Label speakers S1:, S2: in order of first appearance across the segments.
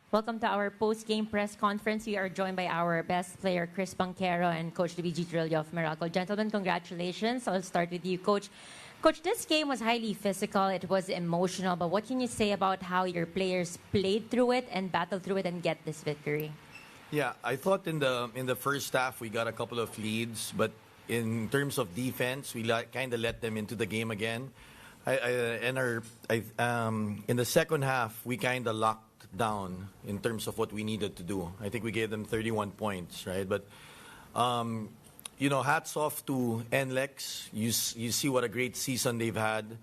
S1: Welcome to our post-game press conference. We are joined by our best player, Chris Banchero, and Coach Luigi Trillo of Meralco. Gentlemen, congratulations. I'll start with you, Coach. Coach, this game was highly physical. It was emotional. But what can you say about how your players played through it and battled through it and get this victory?
S2: Yeah, I thought in the first half we got a couple of leads, but in terms of defense, we kind of let them into the game again. In the second half, we kind of locked down in terms of what we needed to do. I think we gave them 31 points, right? But hats off to NLEX. You see what a great season they've had.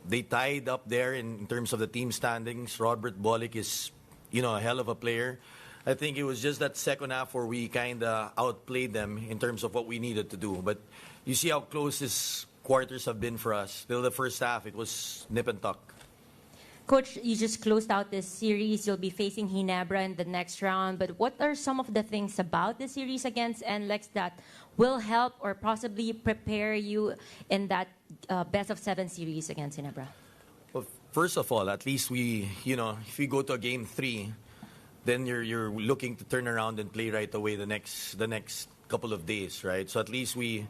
S2: They tied up there in terms of the team standings. Robert Bolick is, a hell of a player. I think it was just that second half where we kind of outplayed them in terms of what we needed to do. But you see how close these quarters have been for us. Till the first half, it was nip and tuck.
S1: Coach, you just closed out this series. You'll be facing Ginebra in the next round. But what are some of the things about the series against NLEX that will help or possibly prepare you in that best-of-7 series against Ginebra?
S2: Well, first of all, at least if we go to a game 3, then you're looking to turn around and play right away the next couple of days, right? So at least we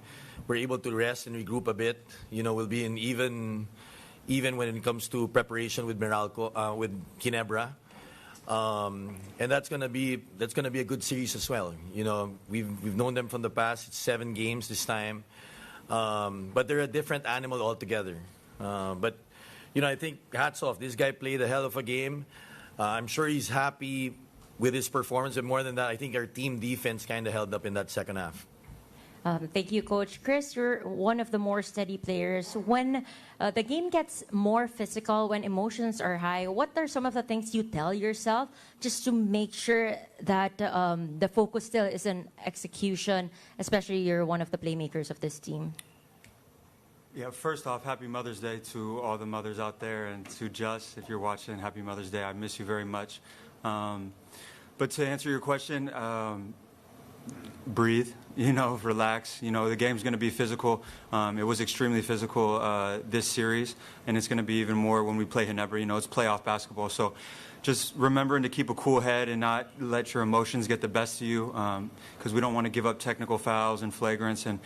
S2: were able to rest and regroup a bit. We'll be in even when it comes to preparation with Meralco, with Ginebra, and that's gonna be a good series as well. We've known them from the past. It's 7 games this time, but they're a different animal altogether. But I think hats off. This guy played a hell of a game. I'm sure he's happy with his performance, and more than that, I think our team defense kind of held up in that second half.
S1: Thank you, Coach. Chris, you're one of the more steady players. When the game gets more physical, when emotions are high, what are some of the things you tell yourself just to make sure that the focus still is in execution, especially you're one of the playmakers of this team?
S3: Yeah, first off, happy Mother's Day to all the mothers out there, and to Just, if you're watching, happy Mother's Day. I miss you very much. But to answer your question, breathe, relax. The game's going to be physical. It was extremely physical this series, and it's going to be even more when we play Ginebra. It's playoff basketball. So just remembering to keep a cool head and not let your emotions get the best of you, because we don't want to give up technical fouls and flagrants, and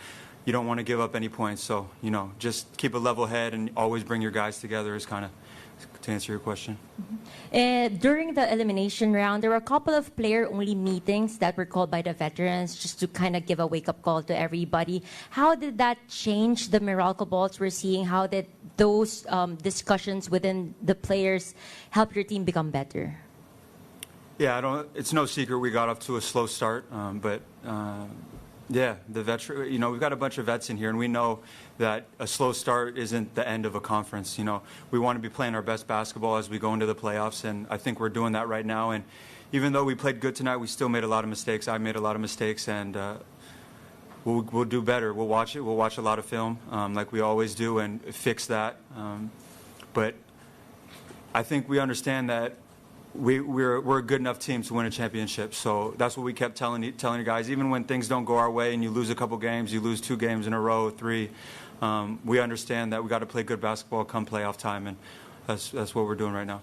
S3: you don't want to give up any points. So, just keep a level head and always bring your guys together is kind of to answer your question.
S1: During the elimination round, there were a couple of player-only meetings that were called by the veterans just to kind of give a wake-up call to everybody. How did that change the Meralco balls we're seeing? How did those discussions within the players help your team become better?
S3: Yeah, it's no secret we got off to a slow start, but yeah, the veteran. We've got a bunch of vets in here, and we know that a slow start isn't the end of a conference. We want to be playing our best basketball as we go into the playoffs, and I think we're doing that right now. And even though we played good tonight, we still made a lot of mistakes. I made a lot of mistakes, and we'll do better. We'll watch it. We'll watch a lot of film, like we always do, and fix that. But I think we understand that we're a good enough team to win a championship. So that's what we kept telling you guys. Even when things don't go our way and you lose a couple games, you lose 2 games in a row, 3, we understand that we got to play good basketball come playoff time, and that's what we're doing right now.